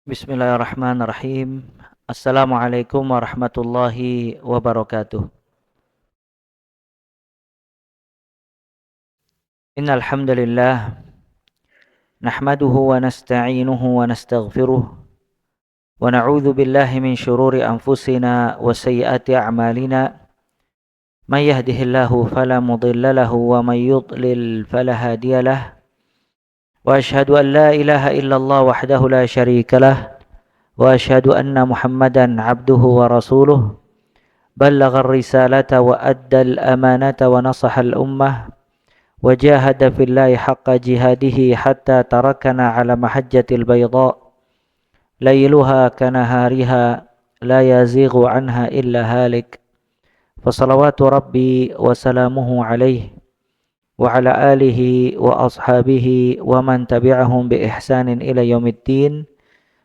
Bismillahirrahmanirrahim. Assalamualaikum warahmatullahi wabarakatuh. Innal hamdalillah nahmaduhu wa nasta'inuhu wa nastaghfiruh wa na'udzu billahi min shururi anfusina wa sayyiati a'malina. May yahdihillahu fala mudilla lahu wa may yudlil fala hadiya lahu. Wa asyhadu an la ilaha illallah wahdahu la syarika lah wa asyhadu anna Muhammadan 'abduhu wa rasuluh. بلغ الرسالة وأدى الأمانة ونصح الأمة وجاهد في الله حق جهاده حتى تركنا على محجة البيضاء ليلها كنهارها لا يزيغ عنها إلا هالك فصلوات ربي وسلامه عليه وعلى آله وأصحابه ومن تبعهم بإحسان إلى يوم الدين.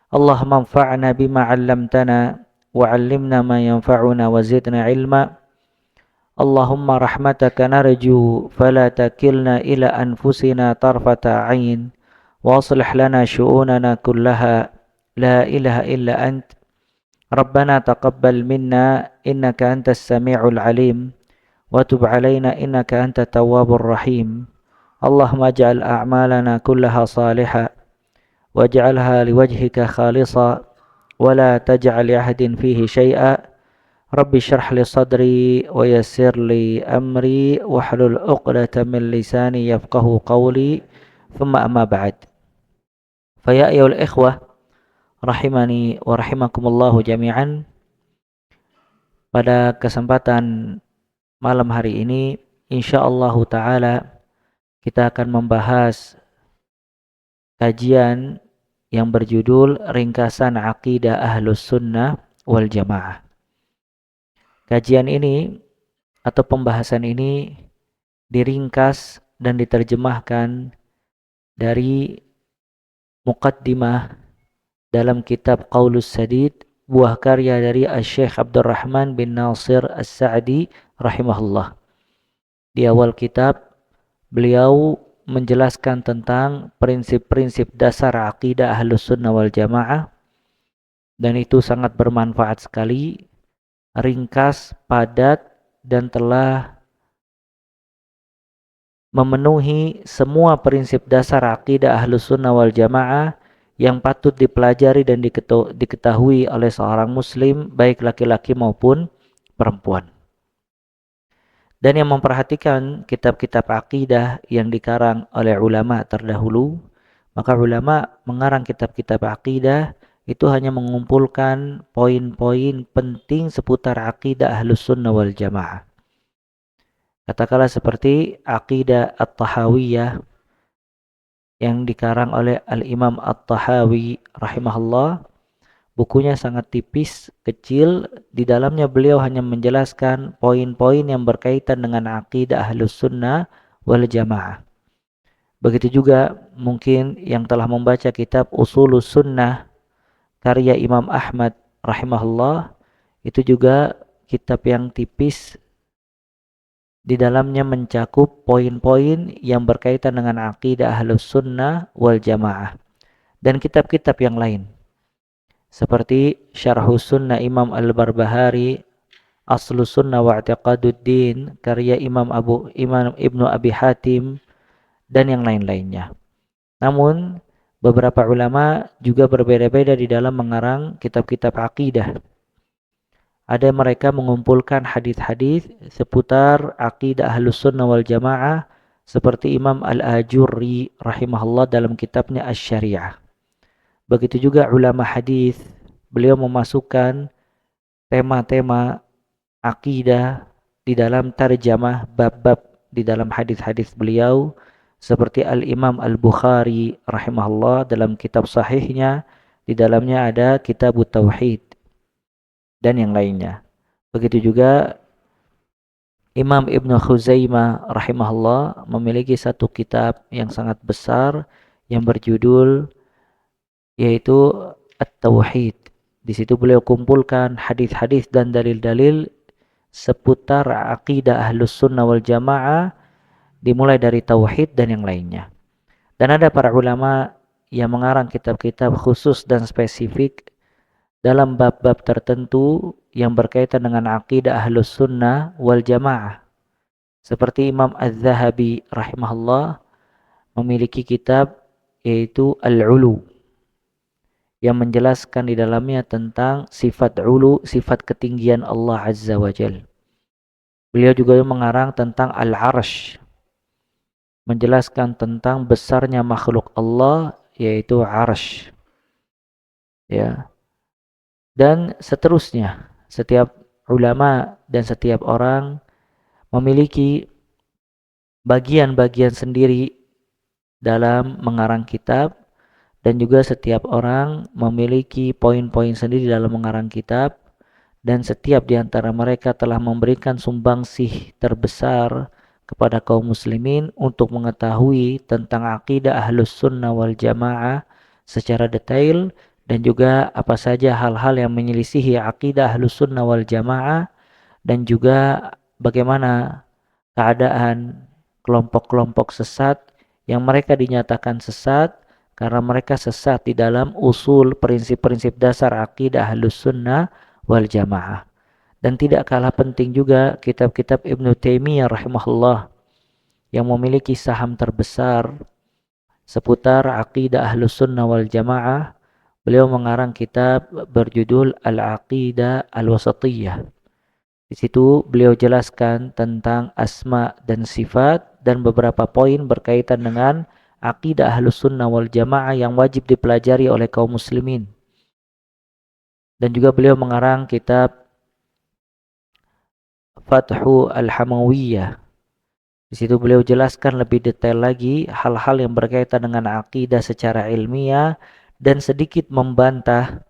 اللهم انفعنا بما علمتنا وعلمنا ما ينفعنا وزدنا علما. اللهم رحمتك نرجو فلا تكلنا إلى أنفسنا طرفة عين وأصلح لنا شؤوننا كلها لا إله إلا أنت. ربنا تقبل منا إنك أنت السميع العليم وتب علينا إنك أنت التواب الرحيم. اللهم اجعل أعمالنا كلها صالحة واجعلها لوجهك خالصة ولا تجعل لأحد فيه شيئا. Rabbi syrah li sadri wa yassir li amri wahlul 'uqdatam min lisani yafqahu qawli. Thumma amma ba'd. Fa ya ayyuhal ikhwah rahimani wa rahimakumullahu jami'an. Pada kesempatan malam hari ini insyaallah taala kita akan membahas kajian yang berjudul Ringkasan Aqidah Ahlus Sunnah wal Jamaah. Kajian ini atau pembahasan ini diringkas dan diterjemahkan dari muqaddimah dalam kitab Qaulus Sadid, buah karya dari Asy-Syaikh Abdurrahman bin Nasir As-Sa'di rahimahullah. Di awal kitab beliau menjelaskan tentang prinsip-prinsip dasar akidah Ahlus Sunnah wal Jamaah, dan itu sangat bermanfaat sekali, ringkas, padat, dan telah memenuhi semua prinsip dasar akidah Ahlus Sunnah wal Jamaah yang patut dipelajari dan diketahui oleh seorang muslim, baik laki-laki maupun perempuan. Dan yang memperhatikan kitab-kitab akidah yang dikarang oleh ulama terdahulu, maka ulama mengarang kitab-kitab akidah itu hanya mengumpulkan poin-poin penting seputar akidah Ahlus Sunnah wal Jamaah. Katakanlah seperti Aqidah At-Tahawiyah yang dikarang oleh Al-Imam At-Tahawi rahimahullah. Bukunya sangat tipis, kecil. Di dalamnya beliau hanya menjelaskan poin-poin yang berkaitan dengan Aqidah Ahlus Sunnah wal Jamaah. Begitu juga mungkin yang telah membaca kitab Ushulus Sunnah karya Imam Ahmad rahimahullah, itu juga kitab yang tipis, di dalamnya mencakup poin-poin yang berkaitan dengan akidah Ahlus Sunnah wal Jamaah. Dan kitab-kitab yang lain seperti Syarhus Sunnah Imam Al-Barbahari, Aslus Sunnah wa I'tiqaduddin karya Imam Ibnu Abi Hatim, dan yang lain-lainnya. Namun beberapa ulama juga berbeda-beda di dalam mengarang kitab-kitab akidah. Ada mereka mengumpulkan hadis-hadis seputar akidah Ahlus Sunnah wal Jamaah seperti Imam Al-Ajurri rahimahullah dalam kitabnya Asy-Syari'ah. Begitu juga ulama hadis, beliau memasukkan tema-tema akidah di dalam tarjamah bab-bab di dalam hadis-hadis beliau, seperti Al-Imam Al-Bukhari rahimahullah dalam kitab sahihnya, di dalamnya ada Kitabut Tauhid dan yang lainnya. Begitu juga Imam Ibnu Khuzaimah rahimahullah memiliki satu kitab yang sangat besar yang berjudul yaitu At-Tauhid. Di situ beliau kumpulkan hadis-hadis dan dalil-dalil seputar akidah Ahlus Sunnah wal Jamaah, dimulai dari tauhid dan yang lainnya. Dan ada para ulama yang mengarang kitab-kitab khusus dan spesifik dalam bab-bab tertentu yang berkaitan dengan akidah Ahlus Sunnah wal Jamaah. Seperti Imam Az-Zahabi rahimahullah memiliki kitab yaitu Al-Ulu yang menjelaskan di dalamnya tentang sifat ulu, sifat ketinggian Allah Azza wa Jal. Beliau juga mengarang tentang Al-Arsh, menjelaskan tentang besarnya makhluk Allah yaitu Arsh. Ya. Dan seterusnya. Setiap ulama dan setiap orang memiliki bagian-bagian sendiri dalam mengarang kitab, dan juga setiap orang memiliki poin-poin sendiri dalam mengarang kitab, dan setiap di antara mereka telah memberikan sumbangsih terbesar kepada kaum muslimin untuk mengetahui tentang akidah Ahlus Sunnah wal Jamaah secara detail, dan juga apa saja hal-hal yang menyelisihi akidah Ahlus Sunnah wal Jamaah, dan juga bagaimana keadaan kelompok-kelompok sesat yang mereka dinyatakan sesat karena mereka sesat di dalam usul prinsip-prinsip dasar akidah Ahlus Sunnah wal Jamaah. Dan tidak kalah penting juga kitab-kitab Ibnu Taimiyah rahimahullah yang memiliki saham terbesar seputar akidah Ahlus Sunnah wal Jamaah. Beliau mengarang kitab berjudul Al-Aqidah Al-Wasatiyah. Di situ beliau jelaskan tentang asma dan sifat dan beberapa poin berkaitan dengan akidah Ahlus Sunnah wal Jamaah yang wajib dipelajari oleh kaum muslimin. Dan juga beliau mengarang kitab Fathu Al-Hamawiyah. Di situ beliau jelaskan lebih detail lagi hal-hal yang berkaitan dengan akidah secara ilmiah dan sedikit membantah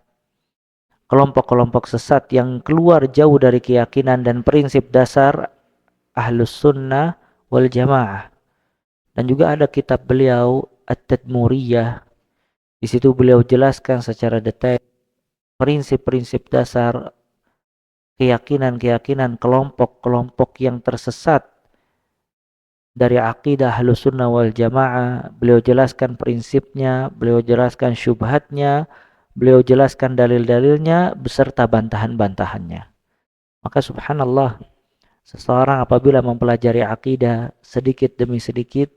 kelompok-kelompok sesat yang keluar jauh dari keyakinan dan prinsip dasar Ahlus Sunnah wal Jamaah. Dan juga ada kitab beliau At-Tadmuriyah. Di situ beliau jelaskan secara detail prinsip-prinsip dasar keyakinan-keyakinan kelompok-kelompok yang tersesat dari akidah Ahlus Sunnah wal Jamaah. Beliau jelaskan prinsipnya, beliau jelaskan syubhatnya, beliau jelaskan dalil-dalilnya beserta bantahan-bantahannya. Maka subhanallah, seseorang apabila mempelajari akidah sedikit demi sedikit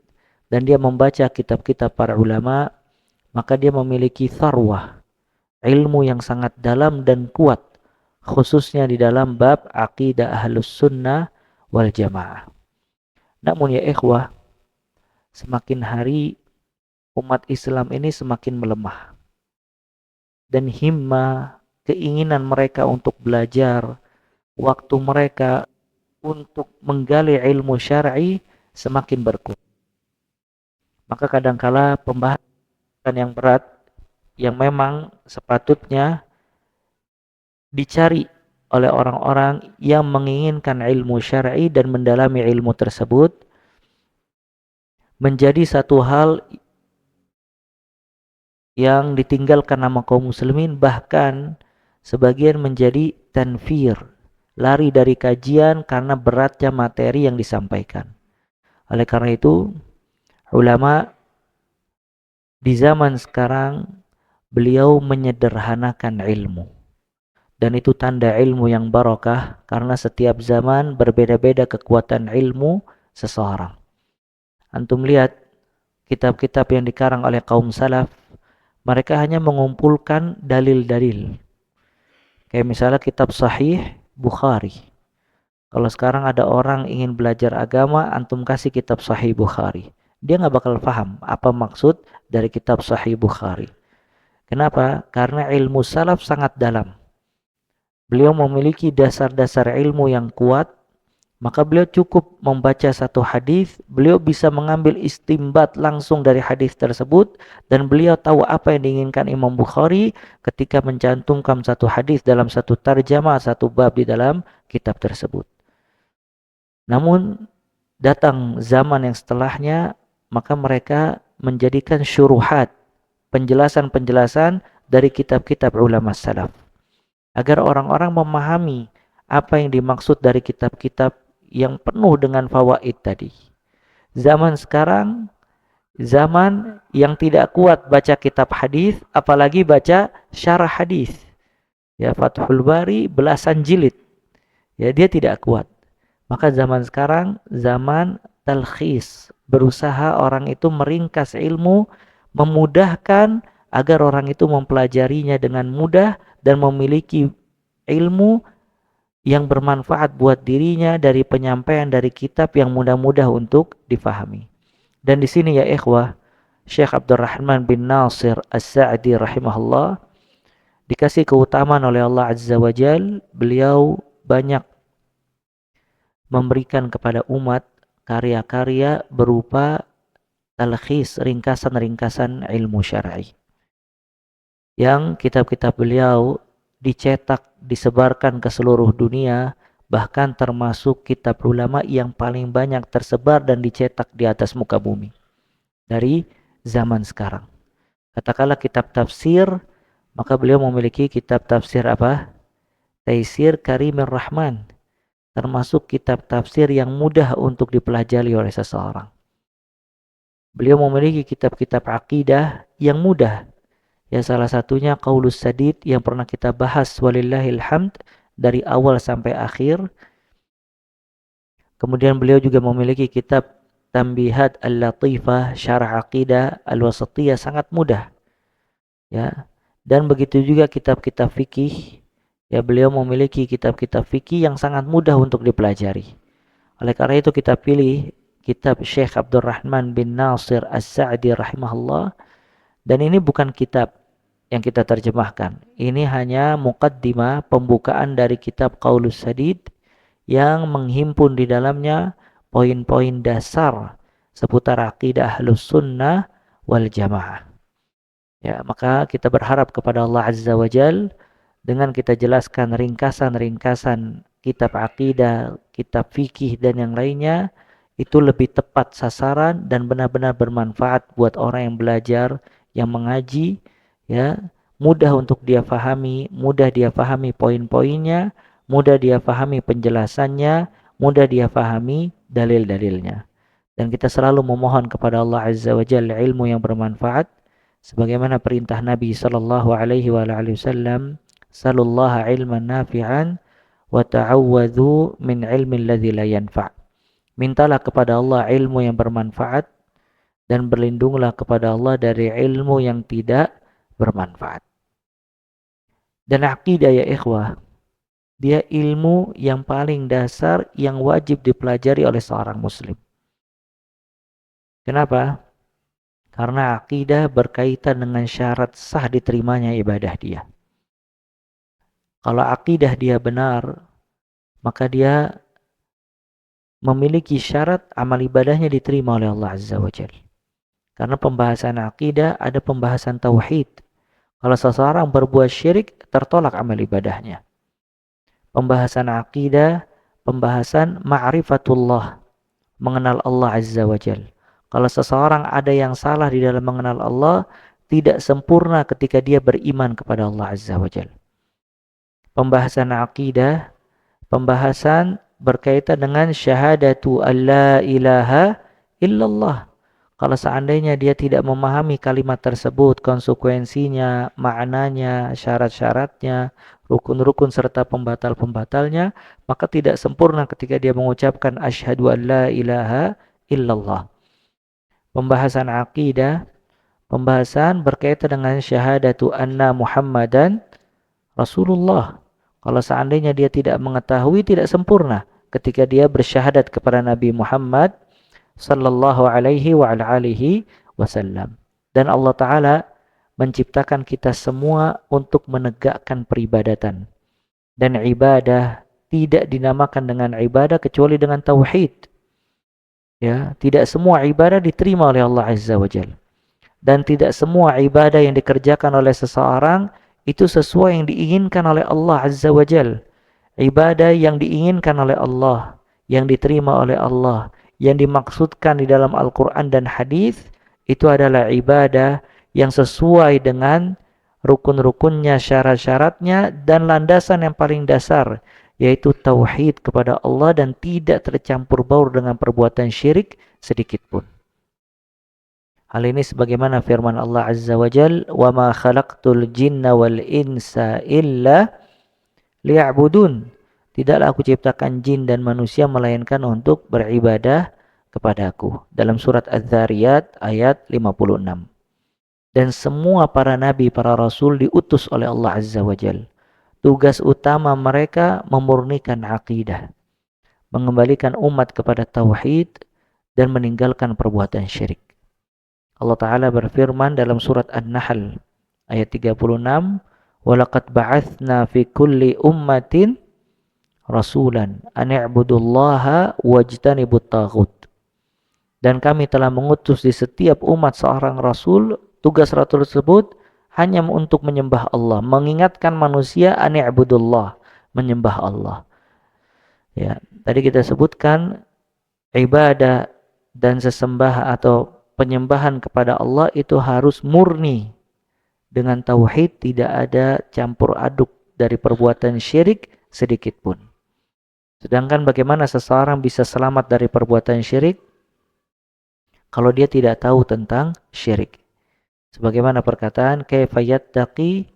dan dia membaca kitab-kitab para ulama, maka dia memiliki tharwah, ilmu yang sangat dalam dan kuat, khususnya di dalam bab akidah Ahlus Sunnah wal Jamaah. Namun ya ikhwah, semakin hari umat Islam ini semakin melemah. Dan himmah, keinginan mereka untuk belajar, waktu mereka untuk menggali ilmu syar'i semakin berkurang. Maka kadangkala pembahasan yang berat yang memang sepatutnya dicari oleh orang-orang yang menginginkan ilmu syar'i dan mendalami ilmu tersebut menjadi satu hal yang ditinggalkan nama kaum muslimin, bahkan sebagian menjadi tanfir, lari dari kajian karena beratnya materi yang disampaikan. Oleh karena itu, ulama di zaman sekarang beliau menyederhanakan ilmu. Dan itu tanda ilmu yang barakah, karena setiap zaman berbeda-beda kekuatan ilmu seseorang. Antum lihat kitab-kitab yang dikarang oleh kaum salaf, mereka hanya mengumpulkan dalil-dalil. Kayak misalnya kitab Sahih Bukhari. Kalau sekarang ada orang ingin belajar agama, antum kasih kitab Sahih Bukhari, dia nggak bakal paham apa maksud dari kitab Sahih Bukhari. Kenapa? Karena ilmu salaf sangat dalam. Beliau memiliki dasar-dasar ilmu yang kuat, maka beliau cukup membaca satu hadis, beliau bisa mengambil istimbat langsung dari hadis tersebut, dan beliau tahu apa yang diinginkan Imam Bukhari ketika mencantumkan satu hadis dalam satu tarjamah, satu bab di dalam kitab tersebut. Namun datang zaman yang setelahnya, maka mereka menjadikan syuruhat, penjelasan-penjelasan dari kitab-kitab ulama salaf, agar orang-orang memahami apa yang dimaksud dari kitab-kitab yang penuh dengan fawaid tadi. Zaman sekarang zaman yang tidak kuat baca kitab hadis, apalagi baca syarah hadis. Ya, Fathul Bari belasan jilid. Ya, dia tidak kuat. Maka zaman sekarang zaman talkhis, berusaha orang itu meringkas ilmu, memudahkan agar orang itu mempelajarinya dengan mudah dan memiliki ilmu yang bermanfaat buat dirinya dari penyampaian dari kitab yang mudah-mudah untuk difahami. Dan di sini ya ikhwah, Syekh Abdurrahman bin Nasir As-Sa'di rahimahullah dikasih keutamaan oleh Allah Azza wa Jal. Beliau banyak memberikan kepada umat karya-karya berupa talkhis, ringkasan-ringkasan ilmu syar'i. Yang kitab-kitab beliau dicetak, disebarkan ke seluruh dunia, bahkan termasuk kitab ulama yang paling banyak tersebar dan dicetak di atas muka bumi dari zaman sekarang. Katakanlah kitab tafsir, maka beliau memiliki kitab tafsir apa? Taisir Karimir Rahman, termasuk kitab tafsir yang mudah untuk dipelajari oleh seseorang. Beliau memiliki kitab-kitab akidah yang mudah. Ya, salah satunya Qaulus Sadid yang pernah kita bahas walillahil hamd dari awal sampai akhir. Kemudian beliau juga memiliki kitab Tambihat Al-Latifah Syarah Aqidah Al-Wasatiyah, sangat mudah. Ya. Dan begitu juga kitab-kitab fikih. Ya, beliau memiliki kitab-kitab fikih yang sangat mudah untuk dipelajari. Oleh karena itu kita pilih kitab Syekh Abdurrahman bin Nasir As-Sa'di rahimahullah. Dan ini bukan kitab yang kita terjemahkan. Ini hanya muqaddimah, pembukaan dari kitab Qaulus Sadid yang menghimpun di dalamnya poin-poin dasar seputar akidah Ahlus Sunnah wal Jamaah. Ya, maka kita berharap kepada Allah Azza wa Jal dengan kita jelaskan ringkasan-ringkasan kitab akidah, kitab fikih dan yang lainnya, itu lebih tepat sasaran dan benar-benar bermanfaat buat orang yang belajar, yang mengaji, ya, mudah untuk dia pahami, mudah dia pahami poin-poinnya, mudah dia pahami penjelasannya, mudah dia pahami dalil-dalilnya. Dan kita selalu memohon kepada Allah Azza wa Jalla ilmu yang bermanfaat, sebagaimana perintah Nabi sallallahu alaihi wasallam, "Salullaha ilman nafi'an wa ta'awwadhu min ilmin ladzi la yanfa'." Mintalah kepada Allah ilmu yang bermanfaat dan berlindunglah kepada Allah dari ilmu yang tidak bermanfaat. Dan akidah ya ikhwah, dia ilmu yang paling dasar yang wajib dipelajari oleh seorang muslim. Kenapa? Karena akidah berkaitan dengan syarat sah diterimanya ibadah dia. Kalau akidah dia benar, maka dia memiliki syarat amal ibadahnya diterima oleh Allah Azza wa Jalla. Karena pembahasan akidah ada pembahasan tauhid. Kalau seseorang berbuat syirik, tertolak amal ibadahnya. Pembahasan akidah, pembahasan ma'rifatullah, mengenal Allah Azza wa Jalla. Kalau seseorang ada yang salah di dalam mengenal Allah, tidak sempurna ketika dia beriman kepada Allah Azza wa Jalla. Pembahasan akidah, pembahasan berkaitan dengan syahadatu alla ilaha illallah. Kalau seandainya dia tidak memahami kalimat tersebut, konsekuensinya, maknanya, syarat-syaratnya, rukun-rukun serta pembatal-pembatalnya, maka tidak sempurna ketika dia mengucapkan asyhadu an la ilaha illallah. Pembahasan akidah, pembahasan berkaitan dengan syahadatu anna Muhammadan Rasulullah. Kalau seandainya dia tidak mengetahui, tidak sempurna ketika dia bersyahadat kepada Nabi Muhammad sallallahu alaihi wa ala alihi wasallam. Dan Allah Ta'ala menciptakan kita semua untuk menegakkan peribadatan. Dan ibadah tidak dinamakan dengan ibadah kecuali dengan tauhid. Ya, tidak semua ibadah diterima oleh Allah Azza wa Jalla. Dan tidak semua ibadah yang dikerjakan oleh seseorang itu sesuai yang diinginkan oleh Allah Azza wa Jalla. Ibadah yang diinginkan oleh Allah, yang diterima oleh Allah, yang dimaksudkan di dalam Al-Quran dan hadis, itu adalah ibadah yang sesuai dengan rukun-rukunnya, syarat-syaratnya, dan landasan yang paling dasar, yaitu tauhid kepada Allah dan tidak tercampur baur dengan perbuatan syirik sedikit pun. Hal ini sebagaimana firman Allah Azza wa Jal, "Wa ma khalaqtul jinna wal insa illa liya'budun." Tidaklah aku ciptakan jin dan manusia melainkan untuk beribadah kepadaku. Dalam surat Az-Zariyat ayat 56. Dan semua para nabi, para rasul diutus oleh Allah Azza wa Jal. Tugas utama mereka memurnikan akidah, mengembalikan umat kepada tauhid dan meninggalkan perbuatan syirik. Allah Ta'ala berfirman dalam surat An-Nahl ayat 36, "Walaqad ba'atsna fi kulli ummatin rasulan an i'budullaha wajtanibut taghut." Dan kami telah mengutus di setiap umat seorang rasul. Tugas rasul tersebut hanya untuk menyembah Allah, mengingatkan manusia an i'budullah, menyembah Allah. Ya, tadi kita sebutkan ibadah dan sesembah atau penyembahan kepada Allah itu harus murni dengan tauhid, tidak ada campur aduk dari perbuatan syirik sedikit pun. Sedangkan bagaimana seseorang bisa selamat dari perbuatan syirik kalau dia tidak tahu tentang syirik? Sebagaimana perkataan, kaifa yattaqi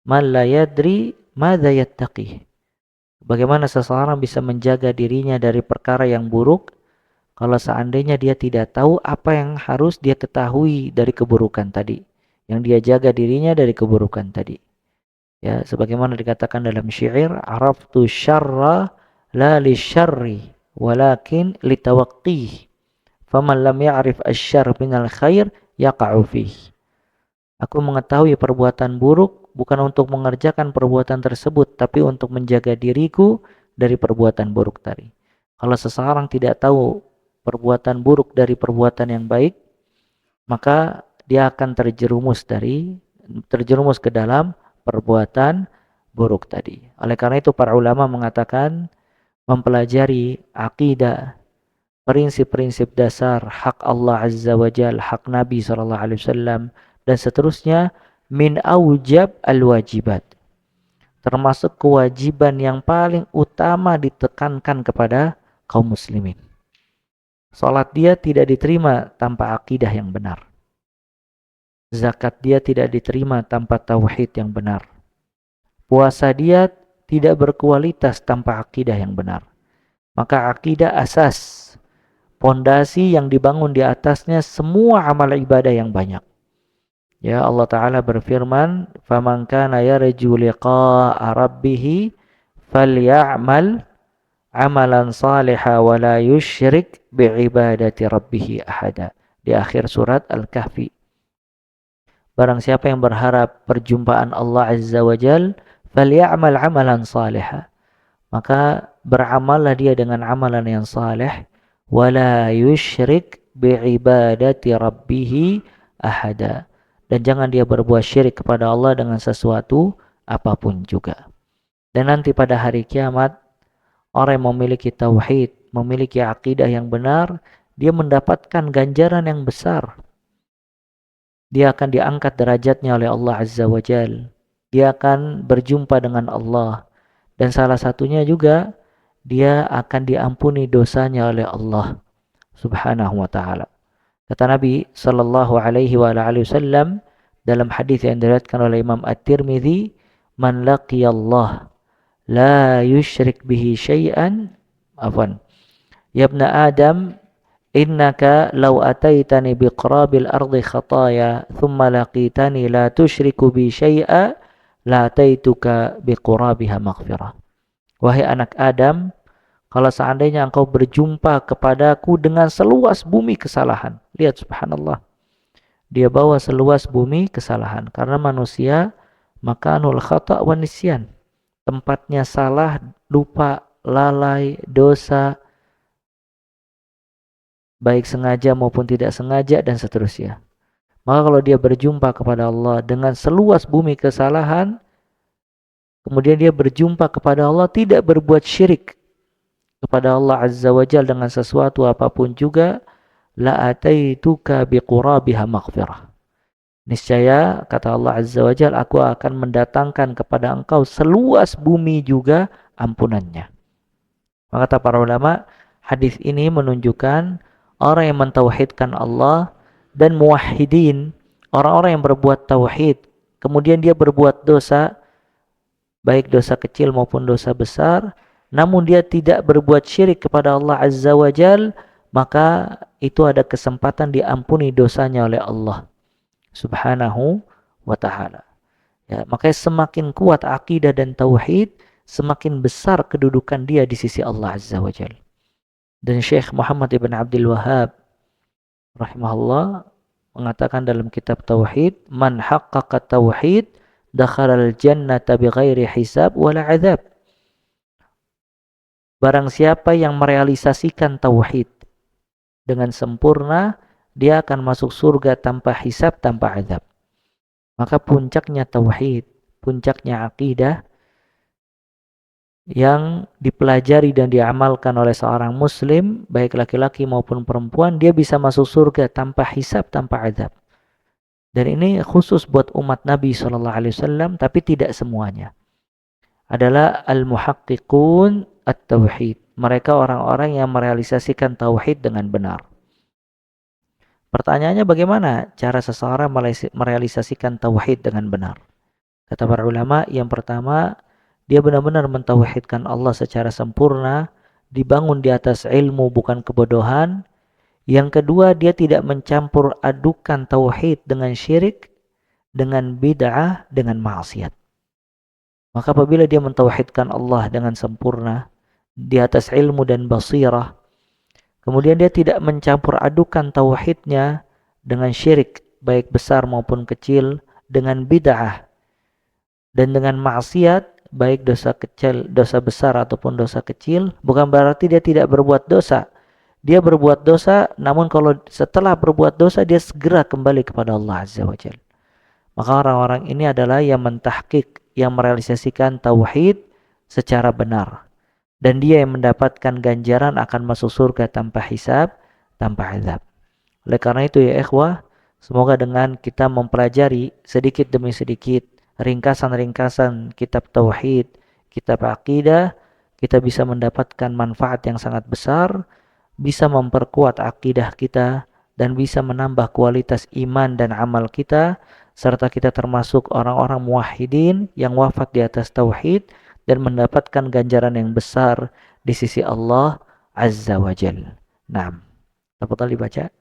man la yadri madza yattaqi. Bagaimana seseorang bisa menjaga dirinya dari perkara yang buruk kalau seandainya dia tidak tahu apa yang harus dia ketahui dari keburukan tadi, yang dia jaga dirinya dari keburukan tadi. Ya, sebagaimana dikatakan dalam syair, araftu syarra la li syarri walakin litawaqqih. Faman lam ya'rif asy-syarr minal khair yaqa'u fih. Aku mengetahui perbuatan buruk bukan untuk mengerjakan perbuatan tersebut, tapi untuk menjaga diriku dari perbuatan buruk tadi. Kalau seseorang tidak tahu perbuatan buruk dari perbuatan yang baik, maka dia akan terjerumus ke dalam perbuatan buruk tadi. Oleh karena itu para ulama mengatakan mempelajari akidah, prinsip-prinsip dasar, hak Allah Azza wa Jal, hak Nabi SAW, dan seterusnya, min aujab al-wajibat. Termasuk kewajiban yang paling utama ditekankan kepada kaum muslimin. Salat dia tidak diterima tanpa akidah yang benar. Zakat dia tidak diterima tanpa tauhid yang benar. Puasa dia tidak berkualitas tanpa akidah yang benar. Maka akidah asas, pondasi yang dibangun di atasnya semua amal ibadah yang banyak. Ya, Allah Ta'ala berfirman, "Faman kana yarju liqa'a rabbih falya'mal amalan salihan wa la yusyrik bi'ibadati rabbih ahada." Di akhir surat Al-Kahfi. Barang siapa yang berharap perjumpaan Allah Azza wa Jal, falya'mal amalan salihan. Maka beramallah dia dengan amalan yang saleh, wala yusyrik bi'ibadati rabbih ahada. Dan jangan dia berbuat syirik kepada Allah dengan sesuatu apapun juga. Dan nanti pada hari kiamat, orang yang memiliki tauhid, memiliki akidah yang benar, dia mendapatkan ganjaran yang besar. Dia akan diangkat derajatnya oleh Allah Azza wa Jal. Dia akan berjumpa dengan Allah. Dan salah satunya juga, dia akan diampuni dosanya oleh Allah Subhanahu wa ta'ala. Kata Nabi sallallahu alaihi wa alihi wasallam dalam hadis yang diriwayatkan oleh Imam At-Tirmidzi, "Man laqiyallah la yusyrik bihi syai'an." Ya ibna Adam, innaka law ataitani biqrabil ardi khataya thumma laqitani la tusyriku bi syai'a la ataituka biqurabiha maghfirah. Wahai anak Adam, kalau seandainya engkau berjumpa kepadaku dengan seluas bumi kesalahan. Lihat subhanallah. Dia bawa seluas bumi kesalahan. Karena manusia makanul khata' wa nisyan. Tempatnya salah, lupa, lalai, dosa, baik sengaja maupun tidak sengaja, dan seterusnya. Maka kalau dia berjumpa kepada Allah dengan seluas bumi kesalahan, kemudian dia berjumpa kepada Allah tidak berbuat syirik kepada Allah Azza wa Jalla dengan sesuatu apapun juga, la ataituka biqurabiha maghfirah. Niscaya kata Allah Azza wa Jalla, aku akan mendatangkan kepada engkau seluas bumi juga ampunannya. Maka kata para ulama, hadis ini menunjukkan orang yang mentauhidkan Allah Dan muwahhidin, orang-orang yang berbuat tauhid, kemudian dia berbuat dosa, baik dosa kecil maupun dosa besar, namun dia tidak berbuat syirik kepada Allah Azza wa Jal, maka itu ada kesempatan diampuni dosanya oleh Allah Subhanahu wa Ta'ala. Ya, makanya semakin kuat akidah dan tauhid, semakin besar kedudukan dia di sisi Allah Azza wa Jal. Dan Syekh Muhammad ibn Abdul Wahhab rahimahullah mengatakan dalam kitab tauhid, man haqqaqa tauhid dakhalal jannata bighairi hisab wala azab. Barang siapa yang merealisasikan tauhid dengan sempurna, dia akan masuk surga tanpa hisab, tanpa azab. Maka puncaknya tauhid, puncaknya akidah yang dipelajari dan diamalkan oleh seorang muslim, baik laki-laki maupun perempuan, dia bisa masuk surga tanpa hisab, tanpa azab. Dan ini khusus buat umat Nabi SAW, tapi tidak semuanya. Adalah al-muhaqqiqun at-tauhid. Mereka orang-orang yang merealisasikan tauhid dengan benar. Pertanyaannya, bagaimana cara seseorang merealisasikan tauhid dengan benar? Kata para ulama, yang pertama, dia benar-benar mentauhidkan Allah secara sempurna, dibangun di atas ilmu bukan kebodohan. Yang kedua, dia tidak mencampur adukan tauhid dengan syirik, dengan bid'ah, dengan maksiat. Maka apabila dia mentauhidkan Allah dengan sempurna, di atas ilmu dan basirah, kemudian dia tidak mencampur adukan tauhidnya dengan syirik, baik besar maupun kecil, dengan bid'ah, dan dengan maksiat, baik dosa kecil, dosa besar ataupun dosa kecil, bukan berarti dia tidak berbuat dosa. Dia berbuat dosa, namun kalau setelah berbuat dosa, dia segera kembali kepada Allah Azza wa Jalla. Maka orang-orang ini adalah yang mentahqiq, yang merealisasikan tauhid secara benar. Dan dia yang mendapatkan ganjaran akan masuk surga tanpa hisab, tanpa azab. Oleh karena itu ya ikhwah, semoga dengan kita mempelajari sedikit demi sedikit ringkasan-ringkasan kitab tauhid, kitab akidah, kita bisa mendapatkan manfaat yang sangat besar, bisa memperkuat akidah kita, dan bisa menambah kualitas iman dan amal kita, serta kita termasuk orang-orang muwahhidin yang wafat di atas tauhid dan mendapatkan ganjaran yang besar di sisi Allah Azza wa Jalla. Naam. Tafadhal dibaca.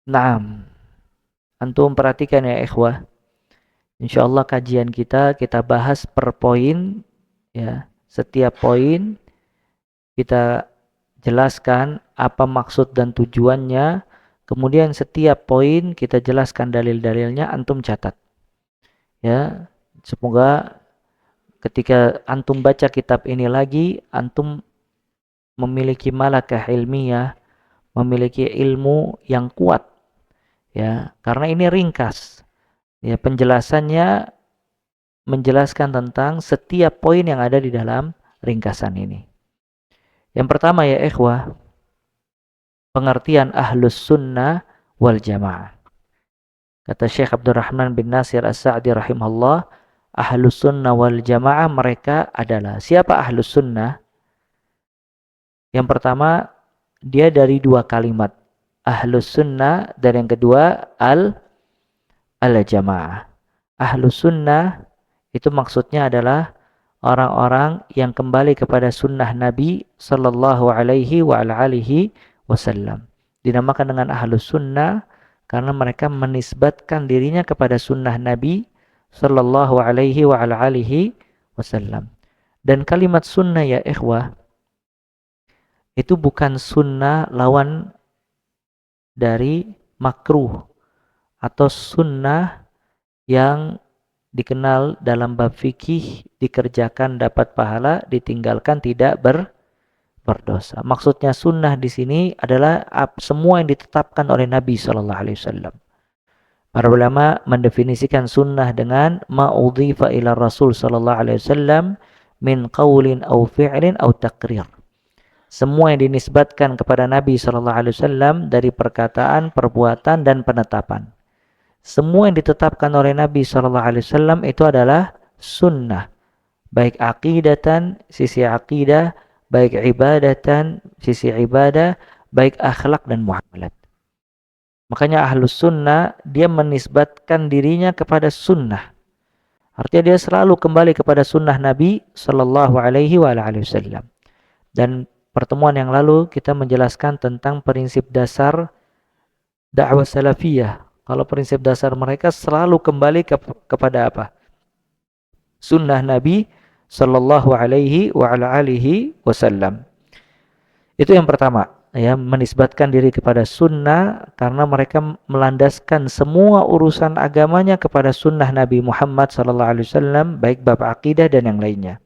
Naam. Antum perhatikan ya ikhwah. Insyaallah kajian kita bahas per poin ya. Setiap poin kita jelaskan apa maksud dan tujuannya. Kemudian setiap poin kita jelaskan dalil-dalilnya, antum catat. Ya, semoga ketika antum baca kitab ini lagi, antum memiliki malakah ilmiah, memiliki ilmu yang kuat. Ya, karena ini ringkas. Ya, penjelasannya menjelaskan tentang setiap poin yang ada di dalam ringkasan ini. Yang pertama ya ikhwah, pengertian ahlus sunnah wal jamaah. Kata Syekh Abdurrahman bin Nasir As-Sa'di rahimahullah, ahlus sunnah wal jamaah mereka adalah, siapa ahlus sunnah? Yang pertama, dia dari dua kalimat, ahlus sunnah, dan yang kedua al-jamaah. Ahlus sunnah itu maksudnya adalah orang-orang yang kembali kepada sunnah Nabi sallallahu alaihi wa alihi wasallam. Dinamakan dengan ahlus sunnah karena mereka menisbatkan dirinya kepada sunnah Nabi sallallahu alaihi wa alihi wasallam. Dan kalimat sunnah ya ikhwah, itu bukan sunnah lawan dari makruh atau sunnah yang dikenal dalam bab fikih, dikerjakan dapat pahala, ditinggalkan tidak berdosa. Maksudnya sunnah di sini adalah semua yang ditetapkan oleh Nabi sallallahu alaihi wasallam. Para ulama mendefinisikan sunnah dengan ma'udhifa ila Rasul sallallahu alaihi wasallam min qaulin aw fi'lin aw taqrir. Semua yang dinisbatkan kepada Nabi sallallahu alaihi wasallam dari perkataan, perbuatan dan penetapan. Semua yang ditetapkan oleh Nabi sallallahu alaihi wasallam itu adalah sunnah. Baik aqidatan, sisi aqidah, baik ibadatan, sisi ibadah, baik akhlak dan muamalat. Makanya ahlus sunnah, dia menisbatkan dirinya kepada sunnah. Artinya dia selalu kembali kepada sunnah Nabi sallallahu alaihi wasallam. Dan pertemuan yang lalu kita menjelaskan tentang prinsip dasar dakwah salafiyah. Kalau prinsip dasar mereka selalu kembali kepada apa? Sunnah Nabi sallallahu alaihi wasallam. Itu yang pertama, ya, menisbatkan diri kepada sunnah karena mereka melandaskan semua urusan agamanya kepada sunnah Nabi Muhammad sallallahu alaihi wasallam, baik bab akidah dan yang lainnya.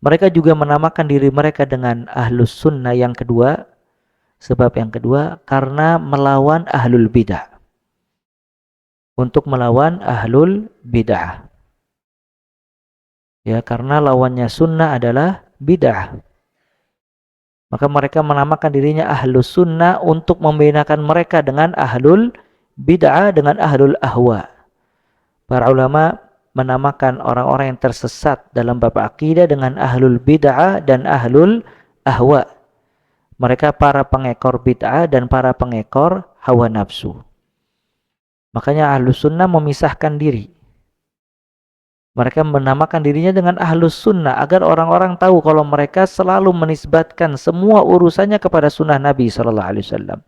Mereka juga menamakan diri mereka dengan ahlus sunnah yang kedua, sebab yang kedua karena melawan ahlul bidah. Untuk melawan ahlul bid'ah. Ya, karena lawannya sunnah adalah bid'ah. Maka mereka menamakan dirinya ahlus sunnah untuk membedakan mereka dengan ahlul bid'ah, dengan ahlul ahwa. Para ulama menamakan orang-orang yang tersesat dalam bab akidah dengan ahlul bid'ah dan ahlul ahwa. Mereka para pengekor bid'ah dan para pengekor hawa nafsu. Makanya ahlus sunnah memisahkan diri. Mereka menamakan dirinya dengan ahlus sunnah agar orang-orang tahu kalau mereka selalu menisbatkan semua urusannya kepada sunnah Nabi SAW.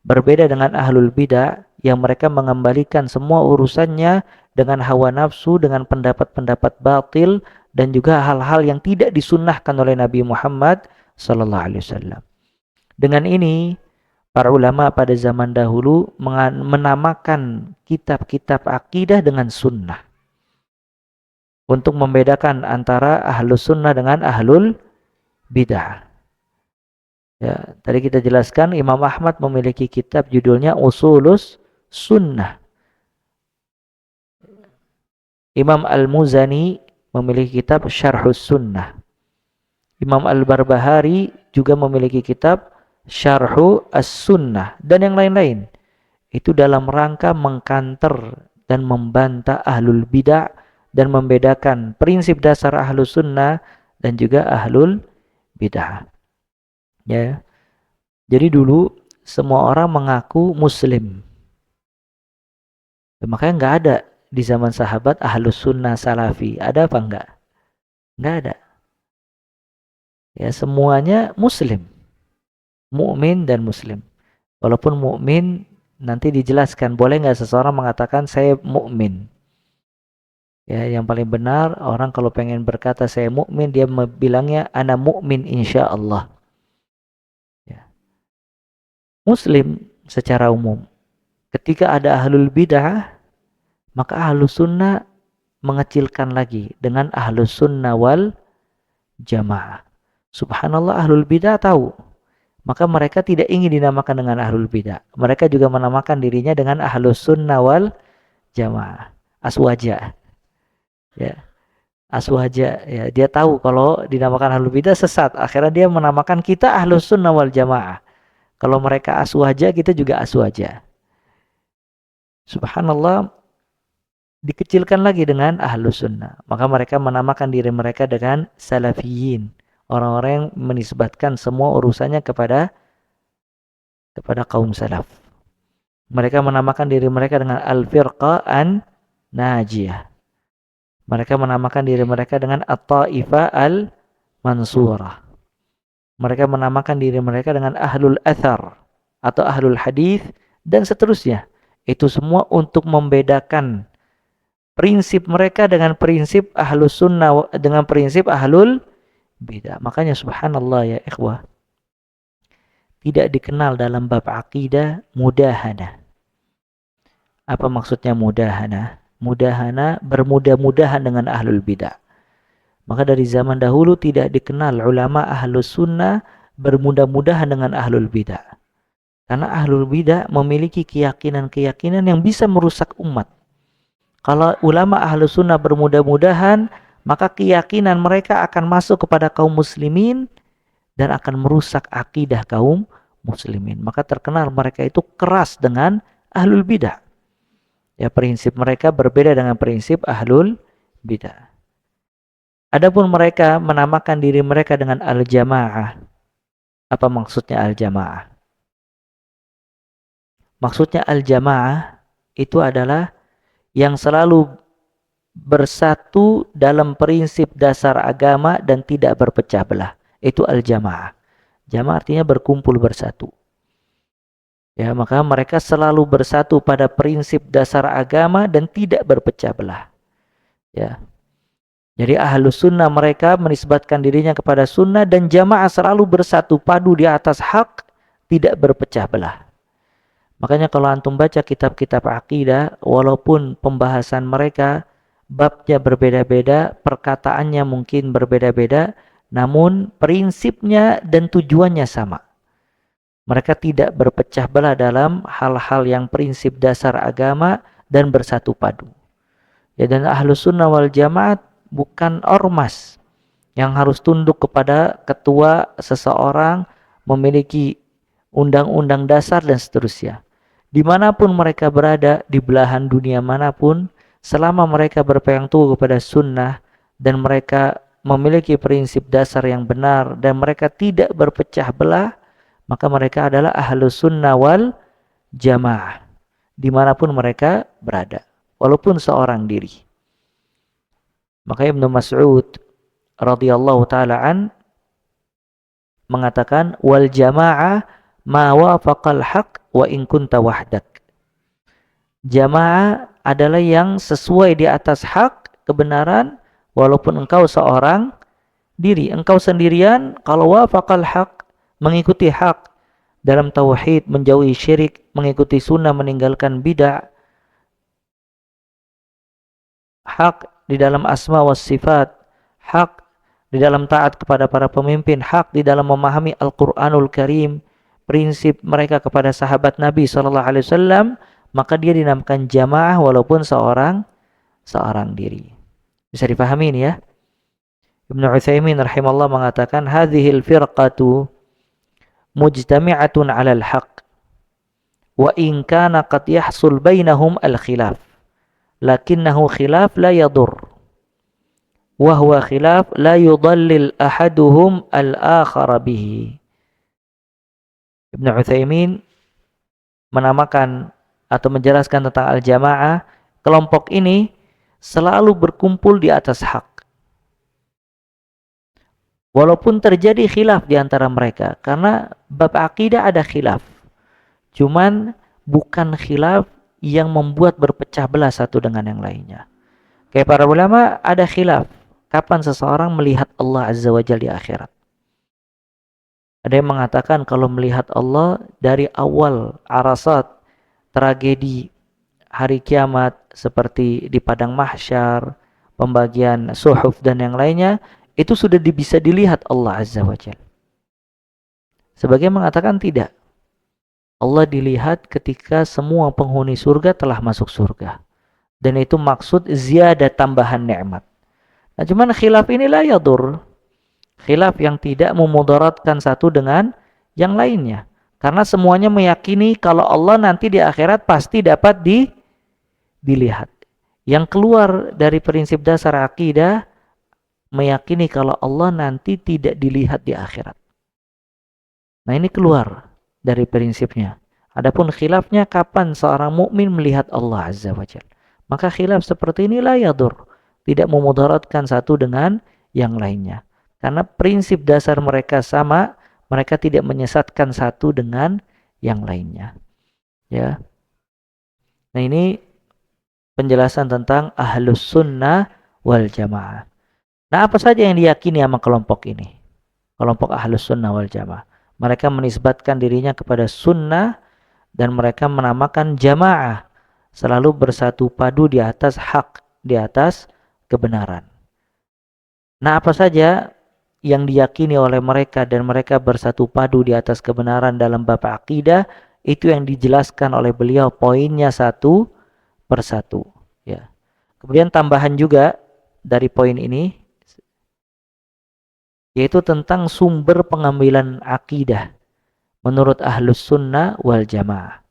Berbeda dengan ahlul bidah yang mereka mengembalikan semua urusannya dengan hawa nafsu, dengan pendapat-pendapat batil dan juga hal-hal yang tidak disunnahkan oleh Nabi Muhammad SAW. Dengan ini para ulama pada zaman dahulu menamakan kitab-kitab akidah dengan sunnah. Untuk membedakan antara ahlus sunnah dengan ahlul bidah. Ya, tadi kita jelaskan Imam Ahmad memiliki kitab judulnya Usulus Sunnah. Imam Al-Muzani memiliki kitab Syarhus Sunnah. Imam Al-Barbahari juga memiliki kitab Syarhu As-Sunnah dan yang lain-lain. Itu dalam rangka mengkanter dan membantah ahlul bidah dan membedakan prinsip dasar ahlus sunnah dan juga ahlul bidah. Ya. Jadi dulu semua orang mengaku muslim. Ya, makanya nggak ada di zaman sahabat ahlus sunnah salafi. Ada apa enggak? Nggak ada. Ya, semuanya muslim. Mukmin dan muslim. Walaupun mukmin nanti dijelaskan boleh nggak seseorang mengatakan saya mukmin. Ya, yang paling benar orang kalau pengen berkata saya mukmin dia bilangnya ana mukmin insyaallah. Ya. Muslim secara umum. Ketika ada ahlul bidah, maka ahlus sunnah mengecilkan lagi dengan ahlus sunnah wal jamaah. Subhanallah, ahlul bidah tahu. Maka mereka tidak ingin dinamakan dengan ahlul bidah. Mereka juga menamakan dirinya dengan ahlus sunnah wal jamaah. Aswaja. Ya. Aswaja, ya, dia tahu kalau dinamakan ahlul bidah sesat. Akhirnya dia menamakan kita ahlus sunnah wal jamaah. Kalau mereka aswaja, kita juga aswaja. Subhanallah, dikecilkan lagi dengan ahlus sunnah. Maka mereka menamakan diri mereka dengan salafiyin. Orang-orang yang menisbatkan semua urusannya kepada kaum salaf. Mereka menamakan diri mereka dengan al-firqa an-najiyah. Mereka menamakan diri mereka dengan at-taifah al-mansurah. Mereka menamakan diri mereka dengan ahlul athar atau ahlul hadith dan seterusnya. Itu semua untuk membedakan prinsip mereka dengan prinsip ahlus sunnah dengan prinsip ahlul bidah. Makanya subhanallah ya ikhwah, tidak dikenal dalam bab akidah mudahana. Apa maksudnya mudahana? Mudahana bermudah-mudahan dengan ahlul bidah. Maka dari zaman dahulu tidak dikenal ulama ahlus sunnah bermudah-mudahan dengan ahlul bidah. Karena ahlul bidah memiliki keyakinan-keyakinan yang bisa merusak umat. Kalau ulama ahlus sunnah bermudah-mudahan, maka keyakinan mereka akan masuk kepada kaum muslimin dan akan merusak akidah kaum muslimin. Maka terkenal mereka itu keras dengan ahlul bidah. Ya, prinsip mereka berbeda dengan prinsip ahlul bidah. Adapun mereka menamakan diri mereka dengan al-jamaah. Apa maksudnya al-jamaah? Maksudnya al-jamaah itu adalah yang selalu bersatu dalam prinsip dasar agama dan tidak berpecah belah. Itu al-jamaah. Jamaah artinya berkumpul bersatu. Ya, maka mereka selalu bersatu pada prinsip dasar agama dan tidak berpecah belah. Ya. Jadi ahlus sunnah mereka menisbatkan dirinya kepada sunnah dan jamaah selalu bersatu padu di atas hak, tidak berpecah belah. Makanya kalau antum baca kitab-kitab akidah, walaupun pembahasan mereka babnya berbeda-beda, perkataannya mungkin berbeda-beda, namun prinsipnya dan tujuannya sama. Mereka tidak berpecah belah dalam hal-hal yang prinsip dasar agama dan bersatu padu. Ya, dan ahlus sunnah wal jamaah bukan ormas yang harus tunduk kepada ketua seseorang, memiliki undang-undang dasar dan seterusnya. Dimanapun mereka berada, di belahan dunia manapun, selama mereka berpegang teguh kepada sunnah dan mereka memiliki prinsip dasar yang benar dan mereka tidak berpecah belah, maka mereka adalah ahlus sunnah wal jamaah dimanapun mereka berada, walaupun seorang diri. Maka Ibnu Mas'ud radhiyallahu taala an mengatakan wal jamaah ma wafaqal haq wa in kunta wahdak. Jamaah adalah yang sesuai di atas hak, kebenaran, walaupun engkau seorang diri. Engkau sendirian, kalau wafaqal haq, mengikuti hak dalam tauhid, menjauhi syirik, mengikuti sunnah, meninggalkan bid'ah, hak di dalam asma was sifat, hak di dalam taat kepada para pemimpin, hak di dalam memahami Al-Qur'anul Karim, prinsip mereka kepada sahabat Nabi SAW, maka dia dinamakan jamaah walaupun seorang diri. Bisa dipahami ini ya. Ibnu Utsaimin rahimahullah mengatakan hadhil firqatu mujtami'atun 'alal haqq wa in kana qad yahsul bainahum al-khilaf lakinnahu khilaf la yadur wa huwa khilaf la yudallil ahaduhum al-akhara bihi. Ibnu Utsaimin menamakan atau menjelaskan tentang al-jamaah, kelompok ini selalu berkumpul di atas hak. Walaupun terjadi khilaf di antara mereka, karena bab akidah ada khilaf. Cuman bukan khilaf yang membuat berpecah belah satu dengan yang lainnya. Kayak para ulama ada khilaf, kapan seseorang melihat Allah Azza wa Jalla di akhirat. Ada yang mengatakan kalau melihat Allah dari awal arasat, tragedi hari kiamat seperti di padang mahsyar, pembagian suhuf dan yang lainnya, itu sudah bisa dilihat Allah Azza wa Jalla. Sebagian mengatakan tidak. Allah dilihat ketika semua penghuni surga telah masuk surga. Dan itu maksud ziyadah tambahan nikmat. Nah, cuman khilaf ini la yadur. Khilaf yang tidak memudaratkan satu dengan yang lainnya. Karena semuanya meyakini kalau Allah nanti di akhirat pasti dapat dilihat. Yang keluar dari prinsip dasar akidah, meyakini kalau Allah nanti tidak dilihat di akhirat. Nah, ini keluar dari prinsipnya. Adapun khilafnya kapan seorang mukmin melihat Allah Azza wa Jalla. Maka khilaf seperti ini la yadur, tidak memudaratkan satu dengan yang lainnya. Karena prinsip dasar mereka sama, mereka tidak menyesatkan satu dengan yang lainnya. Ya. Nah, ini penjelasan tentang ahlus sunnah wal jamaah. Nah, apa saja yang diyakini sama kelompok ini? Kelompok ahlus sunnah wal jamaah. Mereka menisbatkan dirinya kepada sunnah dan mereka menamakan jamaah. Selalu bersatu padu di atas hak, di atas kebenaran. Nah, apa saja yang diyakini oleh mereka dan mereka bersatu padu di atas kebenaran dalam bab akidah, itu yang dijelaskan oleh beliau poinnya satu persatu. Ya. Kemudian tambahan juga, dari poin ini, yaitu tentang sumber pengambilan akidah menurut Ahlus Sunnah wal Jamaah.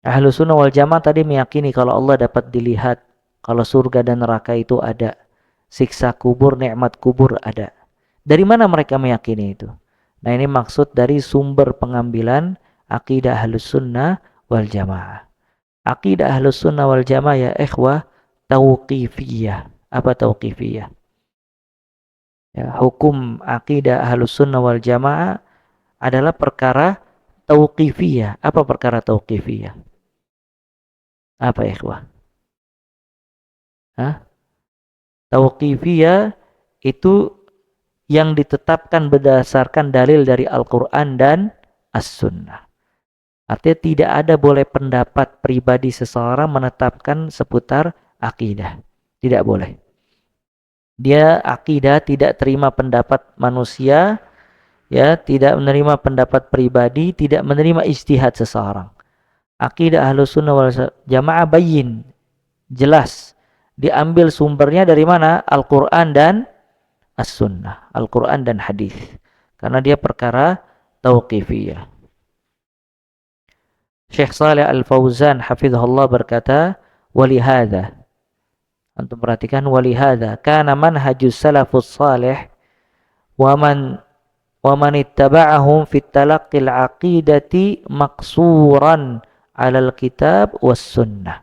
Ahlus Sunnah wal Jamaah tadi meyakini kalau Allah dapat dilihat, kalau surga dan neraka itu ada, siksa kubur, nikmat kubur ada. Dari mana mereka meyakini itu? Nah, ini maksud dari sumber pengambilan akidah Ahlus Sunnah wal Jamaah. Akidah Ahlus Sunnah wal Jamaah ya ikhwah, tauqifiyah. Apa tauqifiyah? Ya, hukum akidah Ahlus Sunnah wal Jamaah adalah perkara tauqifiyah. Apa perkara tauqifiyah? Apa ikhwah? Hah? Tauqifiyah itu yang ditetapkan berdasarkan dalil dari Al-Quran dan As-Sunnah. Artinya tidak ada boleh pendapat pribadi seseorang menetapkan seputar akidah. Tidak boleh. Dia akidah tidak terima pendapat manusia, ya, tidak menerima pendapat pribadi, tidak menerima ijtihad seseorang. Akidah Ahlus Sunnah wal Jamaah bayin, jelas. Diambil sumbernya dari mana? Al-Quran dan As-Sunnah, Al-Quran dan hadis. Karena dia perkara tauqifiyah. Syekh Saleh Al-Fauzan hafizahullah berkata, walihada. Antum perhatikan, walihada kana manhajus salafus salih wa man ittaba'ahum fit talaqqil aqidati maqsuran 'alal kitab was sunnah.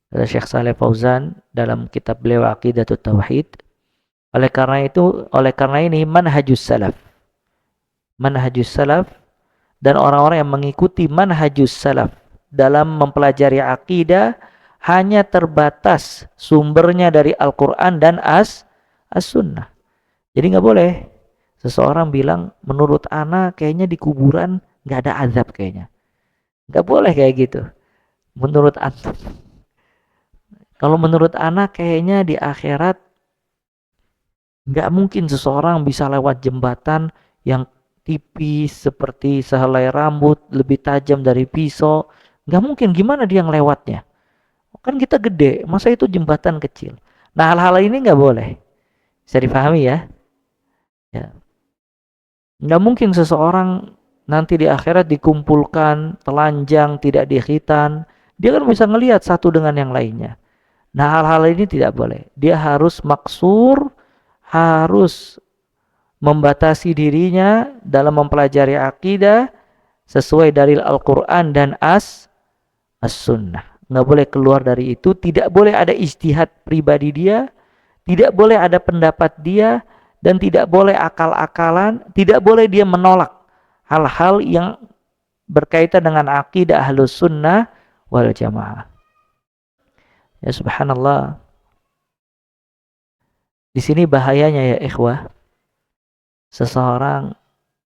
Kata Syekh Saleh Fauzan dalam kitab beliau Aqidatut Tauhid, oleh karena ini manhajus salaf dan orang-orang yang mengikuti manhajus salaf dalam mempelajari akidah hanya terbatas sumbernya dari Al-Quran dan As-Sunnah. Jadi nggak boleh seseorang bilang menurut ana kayaknya di kuburan nggak ada azab kayaknya. Nggak boleh kayak gitu. Menurut antum. Kalau menurut ana kayaknya di akhirat nggak mungkin seseorang bisa lewat jembatan yang tipis seperti sehelai rambut, lebih tajam dari pisau. Nggak mungkin, gimana dia ngelewatnya? Kan kita gede, masa itu jembatan kecil. Nah, hal-hal ini nggak boleh. Bisa dipahami ya? Ya. Nggak mungkin seseorang nanti di akhirat dikumpulkan, telanjang, tidak dikhitan. Dia kan bisa ngelihat satu dengan yang lainnya. Nah, hal-hal ini tidak boleh. Dia harus maksur, harus membatasi dirinya dalam mempelajari akidah sesuai dalil Al-Quran dan As-Sunnah. Nggak boleh keluar dari itu, tidak boleh ada ijtihad pribadi dia, tidak boleh ada pendapat dia, dan tidak boleh akal-akalan, tidak boleh dia menolak hal-hal yang berkaitan dengan akidah Ahlus Sunnah wal Jamaah. Ya subhanallah. Di sini bahayanya ya ikhwah. Seseorang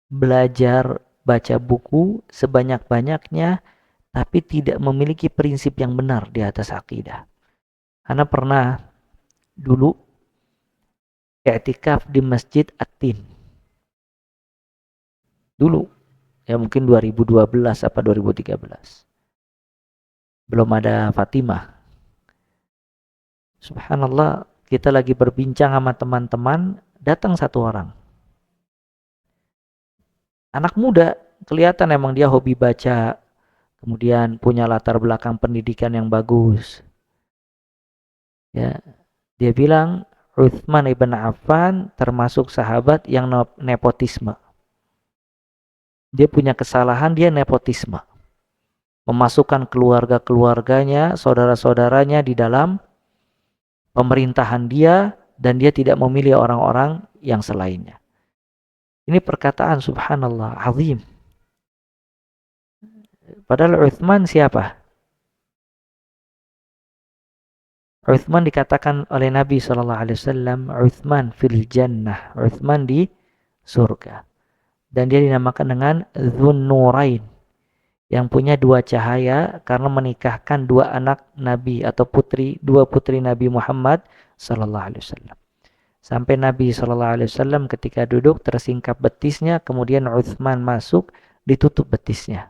belajar baca buku sebanyak-banyaknya tapi tidak memiliki prinsip yang benar di atas akidah. Karena pernah dulu i'tikaf di Masjid At-Tin. Dulu, ya mungkin 2012 apa 2013. Belum ada Fatimah. Subhanallah, kita lagi berbincang sama teman-teman, datang satu orang. Anak muda, kelihatan emang dia hobi baca, kemudian punya latar belakang pendidikan yang bagus. Ya, dia bilang Utsman ibn Affan termasuk sahabat yang nepotisme. Dia punya kesalahan, dia nepotisme. Memasukkan keluarga-keluarganya, saudara-saudaranya di dalam pemerintahan dia dan dia tidak memilih orang-orang yang selainnya. Ini perkataan subhanallah azim. Padahal Utsman siapa? Utsman dikatakan oleh Nabi SAW, Utsman fil jannah, Utsman di surga. Dan dia dinamakan dengan Dzunnurain, yang punya dua cahaya karena menikahkan dua anak Nabi atau dua putri Nabi Muhammad SAW. Sampai Nabi SAW ketika duduk tersingkap betisnya, kemudian Utsman masuk, ditutup betisnya.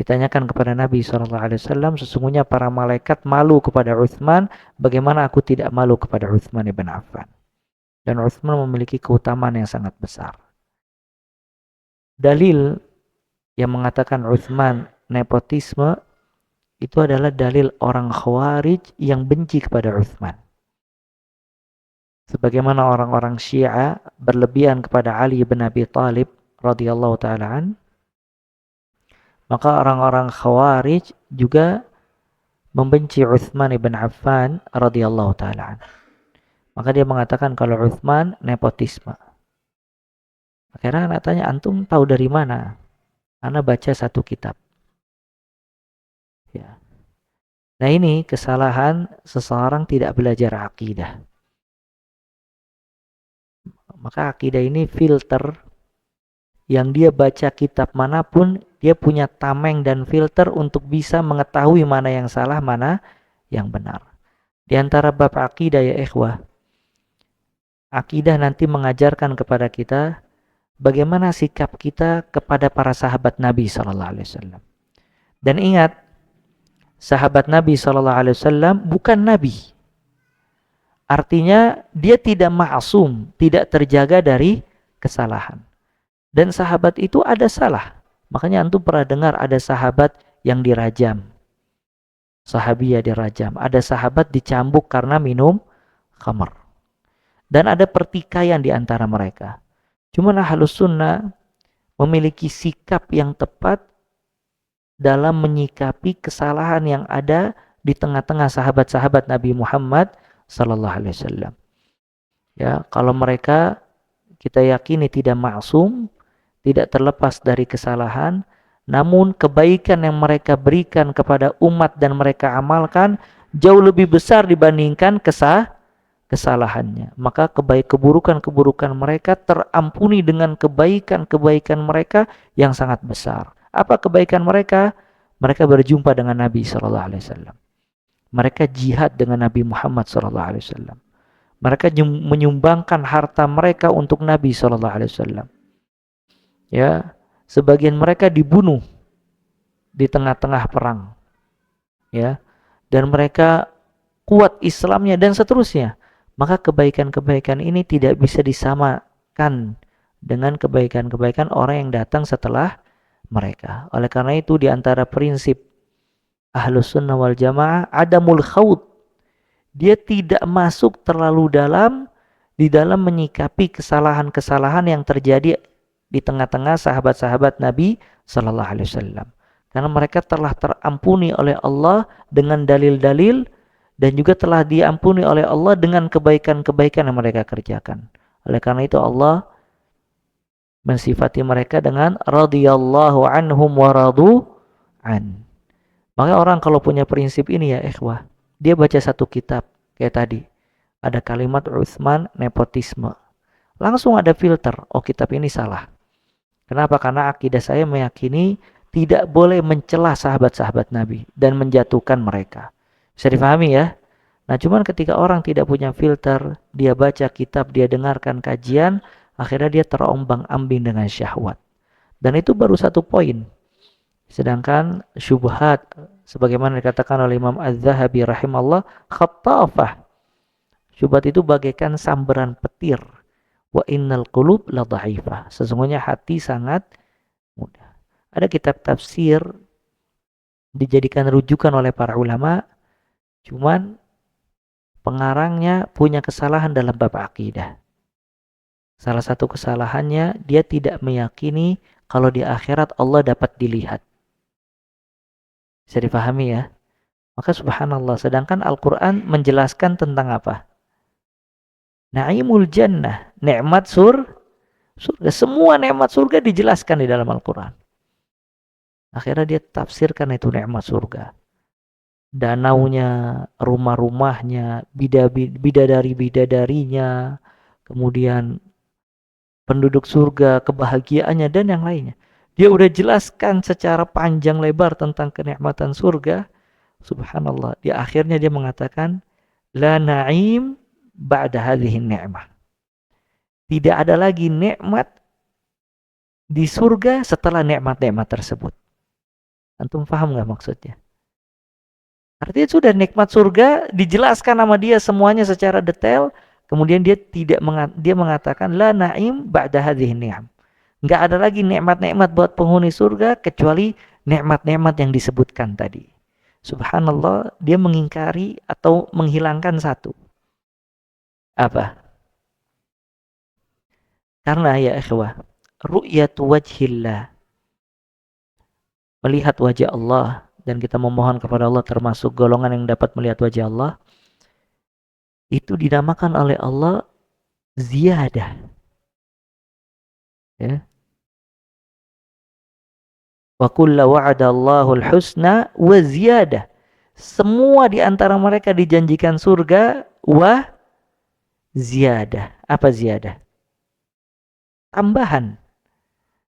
Ditanyakan kepada Nabi SAW, sesungguhnya para malaikat malu kepada Utsman, bagaimana aku tidak malu kepada Utsman ibn Affan. Dan Utsman memiliki keutamaan yang sangat besar. Dalil yang mengatakan Utsman nepotisme itu adalah dalil orang Khawarij yang benci kepada Utsman. Sebagaimana orang-orang Syiah berlebihan kepada Ali bin Abi Thalib radhiyallahu taala an, maka orang-orang Khawarij juga membenci Utsman ibn Affan radhiyallahu taala an. Maka dia mengatakan kalau Utsman nepotisme. Akhirnya anak tanya, antum tahu dari mana? Ana baca satu kitab. Ya. Nah ini kesalahan seseorang tidak belajar akidah. Maka akidah ini filter yang dia baca kitab manapun, dia punya tameng dan filter untuk bisa mengetahui mana yang salah, mana yang benar. Di antara bab akidah ya ikhwah, akidah nanti mengajarkan kepada kita bagaimana sikap kita kepada para sahabat Nabi SAW. Dan ingat, sahabat Nabi SAW bukan Nabi. Artinya dia tidak ma'asum, tidak terjaga dari kesalahan. Dan sahabat itu ada salah. Makanya antum pernah dengar ada sahabat yang dirajam. Sahabiyah dirajam. Ada sahabat dicambuk karena minum khamar. Dan ada pertikaian di antara mereka. Cuma Ahlus Sunnah memiliki sikap yang tepat dalam menyikapi kesalahan yang ada di tengah-tengah sahabat-sahabat Nabi Muhammad sallallahu alaihi wasallam. Ya, kalau mereka kita yakini tidak maksum, tidak terlepas dari kesalahan, namun kebaikan yang mereka berikan kepada umat dan mereka amalkan jauh lebih besar dibandingkan kesalahannya. Maka keburukan-keburukan mereka terampuni dengan kebaikan-kebaikan mereka yang sangat besar. Apa kebaikan mereka? Mereka berjumpa dengan Nabi sallallahu alaihi wasallam. Mereka jihad dengan Nabi Muhammad sallallahu alaihi wasallam. Mereka menyumbangkan harta mereka untuk Nabi sallallahu alaihi wasallam. Ya, sebagian mereka dibunuh di tengah-tengah perang. Ya. Dan mereka kuat Islamnya dan seterusnya. Maka kebaikan-kebaikan ini tidak bisa disamakan dengan kebaikan-kebaikan orang yang datang setelah mereka. Oleh karena itu di antara prinsip Ahlus Sunnah wal Jamaah adamul khawd. Dia tidak masuk terlalu dalam di dalam menyikapi kesalahan-kesalahan yang terjadi di tengah-tengah sahabat-sahabat Nabi sallallahu alaihi wasallam. Karena mereka telah terampuni oleh Allah dengan dalil-dalil dan juga telah diampuni oleh Allah dengan kebaikan-kebaikan yang mereka kerjakan. Oleh karena itu Allah mensifati mereka dengan radhiyallahu anhum wa radu an. Maka orang kalau punya prinsip ini ya ikhwah, dia baca satu kitab kayak tadi, ada kalimat Utsman nepotisme, langsung ada filter, oh kitab ini salah. Kenapa? Karena akidah saya meyakini tidak boleh mencela sahabat-sahabat Nabi dan menjatuhkan mereka. Bisa difahami ya? Nah cuman ketika orang tidak punya filter, dia baca kitab, dia dengarkan kajian, akhirnya dia terombang-ambing dengan syahwat. Dan itu baru satu poin. Sedangkan syubhat sebagaimana dikatakan oleh Imam Az-Zahabi rahimahullah, khattafah. Syubhat itu bagaikan sambaran petir. Wa innal qulub la dha'ifah. Sesungguhnya hati sangat mudah. Ada kitab tafsir dijadikan rujukan oleh para ulama, cuman pengarangnya punya kesalahan dalam bab akidah. Salah satu kesalahannya, dia tidak meyakini kalau di akhirat Allah dapat dilihat. Bisa dipahami ya? Maka subhanallah, sedangkan Al-Quran menjelaskan tentang apa? Na'imul jannah, nikmat surga. Semua nikmat surga dijelaskan di dalam Al-Quran. Akhirnya dia tafsirkan itu nikmat surga. Danaunya, rumah-rumahnya, bidadari-bidadarinya, kemudian penduduk surga, kebahagiaannya, dan yang lainnya. Dia udah jelaskan secara panjang lebar tentang kenikmatan surga. Subhanallah. Di akhirnya dia mengatakan, la na'im ba'da hadhihi ni'mah. Tidak ada lagi nikmat di surga setelah nikmat-nikmat tersebut. Antum paham nggak maksudnya? Artinya sudah nikmat surga dijelaskan sama dia semuanya secara detail, kemudian dia mengatakan la naim ba'da hadhihi ni'am. Enggak ada lagi nikmat-nikmat buat penghuni surga kecuali nikmat-nikmat yang disebutkan tadi. Subhanallah, dia mengingkari atau menghilangkan satu. Apa? Karena ya ikhwah, ru'yatu wajhillah, melihat wajah Allah, dan kita memohon kepada Allah termasuk golongan yang dapat melihat wajah Allah, itu dinamakan oleh Allah ziyadah. Ya. Wa kulla wa'adallahu al-husna wa ziyadah. Semua di antara mereka dijanjikan surga wa ziyadah. Apa ziyadah? Tambahan.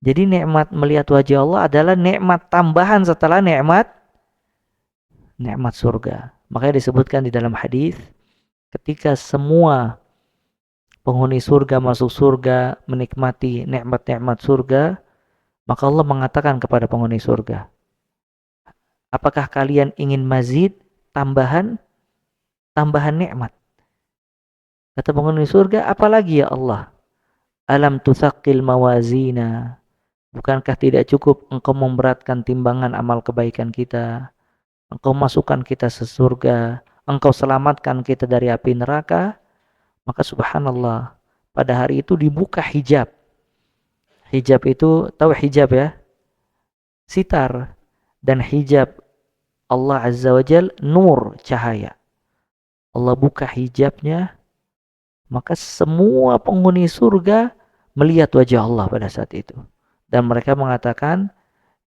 Jadi nikmat melihat wajah Allah adalah nikmat tambahan setelah nikmat surga. Makanya disebutkan di dalam hadis, ketika semua penghuni surga masuk surga menikmati nikmat-nikmat surga, maka Allah mengatakan kepada penghuni surga, apakah kalian ingin mazid, tambahan nikmat? Kata penghuni surga, apalagi ya Allah? Alam tutsaqil mawazina. Bukankah tidak cukup engkau memberatkan timbangan amal kebaikan kita? Engkau masukkan kita ke surga, engkau selamatkan kita dari api neraka. Maka subhanallah, pada hari itu dibuka hijab. Hijab itu, tahu hijab ya? Sitar. Dan hijab Allah Azza wa Jal, nur, cahaya. Allah buka hijabnya, maka semua penghuni surga melihat wajah Allah pada saat itu. Dan mereka mengatakan,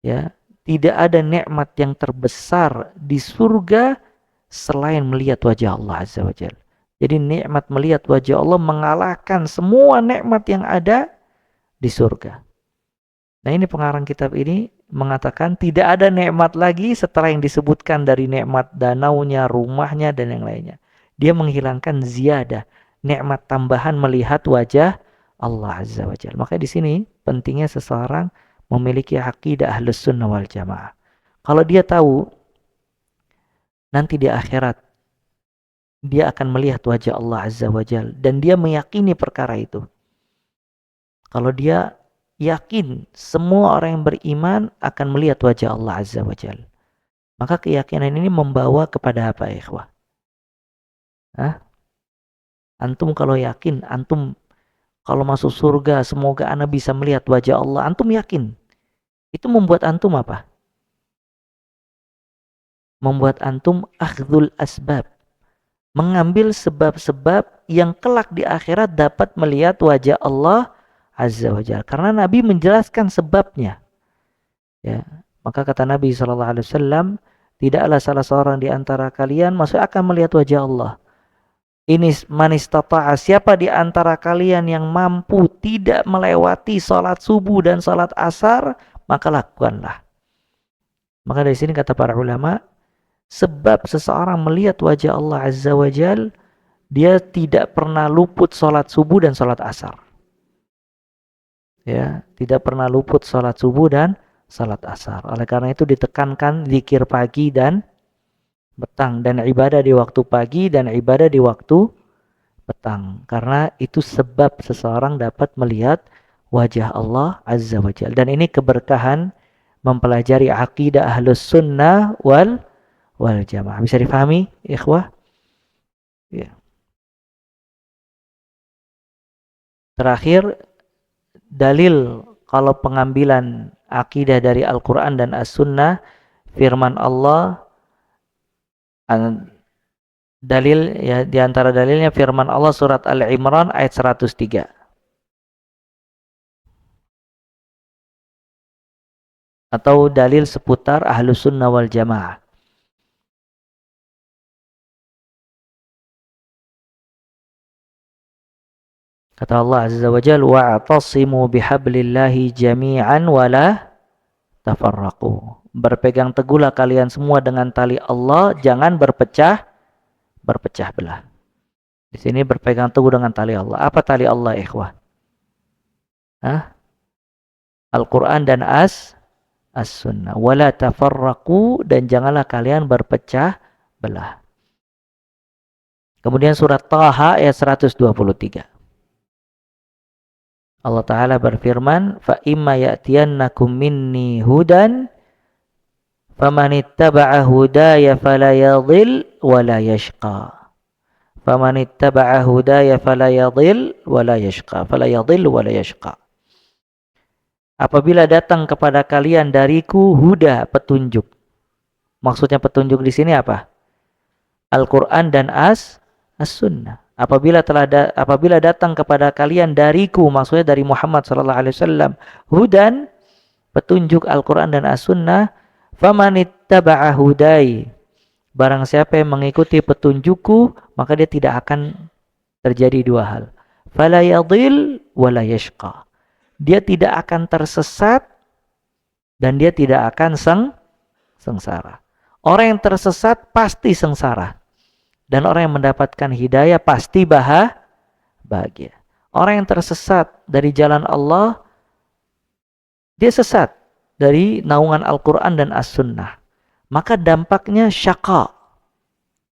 ya, tidak ada nikmat yang terbesar di surga selain melihat wajah Allah Azza wa Jalla. Jadi nikmat melihat wajah Allah mengalahkan semua nikmat yang ada di surga. Nah, ini pengarang kitab ini mengatakan tidak ada nikmat lagi setelah yang disebutkan dari nikmat danaunya, rumahnya, dan yang lainnya. Dia menghilangkan ziyadah, nikmat tambahan melihat wajah Allah Azza wa Jalla. Makanya di sini pentingnya seseorang memiliki akidah Ahlus Sunnah wal Jamaah. Kalau dia tahu nanti di akhirat dia akan melihat wajah Allah Azza wa Jalla dan dia meyakini perkara itu. Kalau dia yakin semua orang yang beriman akan melihat wajah Allah Azza wa Jalla, maka keyakinan ini membawa kepada apa, ikhwah? Hah? Antum kalau yakin, antum kalau masuk surga semoga ana bisa melihat wajah Allah, antum yakin. Itu membuat antum apa? Membuat antum akhdhul asbab. Mengambil sebab-sebab yang kelak di akhirat dapat melihat wajah Allah Azza wa Jalla. Karena Nabi menjelaskan sebabnya. Ya. Maka kata Nabi SAW, tidaklah salah seorang di antara kalian masuk akan melihat wajah Allah. Ini manistata'a, siapa di antara kalian yang mampu tidak melewati salat subuh dan salat asar, maka lakukanlah. Maka dari sini kata para ulama, sebab seseorang melihat wajah Allah Azza wa Jal, dia tidak pernah luput salat subuh dan salat asar. Ya, tidak pernah luput salat subuh dan salat asar. Oleh karena itu ditekankan zikir pagi dan petang, dan ibadah di waktu pagi dan ibadah di waktu petang, karena itu sebab seseorang dapat melihat wajah Allah Azza wa Jalla. Dan ini keberkahan mempelajari akidah Ahlus Sunnah wal Jamaah. Bisa difahami, ikhwah? Ya. Terakhir, dalil kalau pengambilan akidah dari Al-Quran dan As-Sunnah, firman Allah, dalil ya, diantara dalilnya firman Allah surat Al-Imran ayat 103. Atau dalil seputar Ahlus Sunnah wal Jamaah. Kata Allah Azza wa Jalla, wa'tasimu bihablillahi jami'an wa la tafarraqu. Berpegang teguhlah kalian semua dengan tali Allah, jangan berpecah belah. Di sini berpegang teguh dengan tali Allah. Apa tali Allah, ikhwah? Hah? Al-Quran dan as-sunnah. Wala tafarraqu, dan janganlah kalian berpecah belah. Kemudian surat Taha ayat 123. Allah Ta'ala berfirman, fa imma ya'tiyannakum minni hudan famanittaba'a hudaya fala yadhil wala yashqa. Famanittaba'a hudaya fala yadhil wala yashqa. Fala yadhil wala yashqa. Apabila datang kepada kalian dariku huda, petunjuk. Maksudnya petunjuk di sini apa? Al-Quran dan as-sunnah. Apabila datang kepada kalian dariku, maksudnya dari Muhammad sallallahu alaihi wasallam, hudan, petunjuk Al-Quran dan as-sunnah, famanittaba'a hudai. Barang siapa yang mengikuti petunjukku, maka dia tidak akan terjadi dua hal. Fala yadhil wala yashqa. Dia tidak akan tersesat dan dia tidak akan sengsara. Orang yang tersesat pasti sengsara. Dan orang yang mendapatkan hidayah pasti bahagia. Orang yang tersesat dari jalan Allah, dia sesat dari naungan Al-Quran dan As-Sunnah. Maka dampaknya syaqa.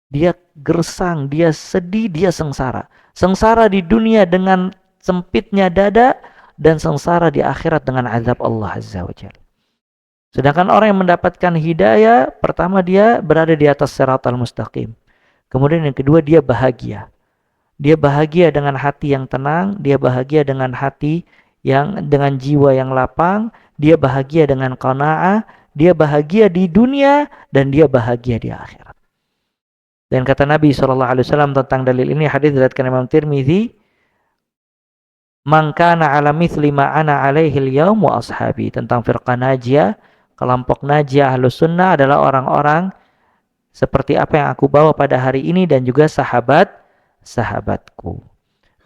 Dia gersang, dia sedih, dia sengsara. Sengsara di dunia dengan sempitnya dada, dan sengsara di akhirat dengan azab Allah Azza wa Jalla. Sedangkan orang yang mendapatkan hidayah, pertama dia berada di atas siratal mustaqim. Kemudian yang kedua, dia bahagia. Dia bahagia dengan hati yang tenang, dia bahagia dengan hati yang dengan jiwa yang lapang, dia bahagia dengan qanaah, dia bahagia di dunia dan dia bahagia di akhirat. Dan kata Nabi SAW tentang dalil ini, hadis diriwayatkan Imam Tirmizi, man kana ala mithli ma ana alaihi al-yaum wa ashabi, tentang firqah najiyah, kelompok najiyah ahlus sunnah adalah orang-orang seperti apa yang aku bawa pada hari ini dan juga sahabatku.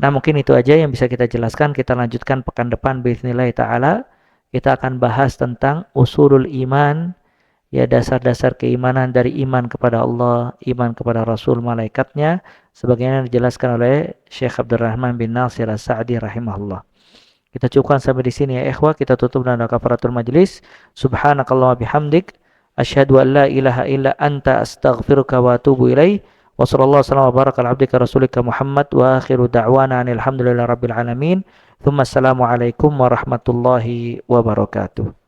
Nah, mungkin itu aja yang bisa kita jelaskan. Kita lanjutkan pekan depan bismillah taala. Kita akan bahas tentang usulul iman, ya, dasar-dasar keimanan dari iman kepada Allah, iman kepada Rasul, malaikatnya, sebagaimana dijelaskan oleh Syekh Abdurrahman bin Nasir As-Sa'di rahimahullah. Kita cukupkan sampai di sini ya ikhwah. Kita tutup dengan kafaratul majlis. Subhanakallahumma bihamdik, asyhadu an la ilaha illa anta, astaghfiruka wa atubu ilaih. Wa sallallahu wa baraka ala abdika rasulika Muhammad wa akhiru da'wana alhamdulillahi rabbil alamin. Thumma assalamu alaikum warahmatullahi wabarakatuh.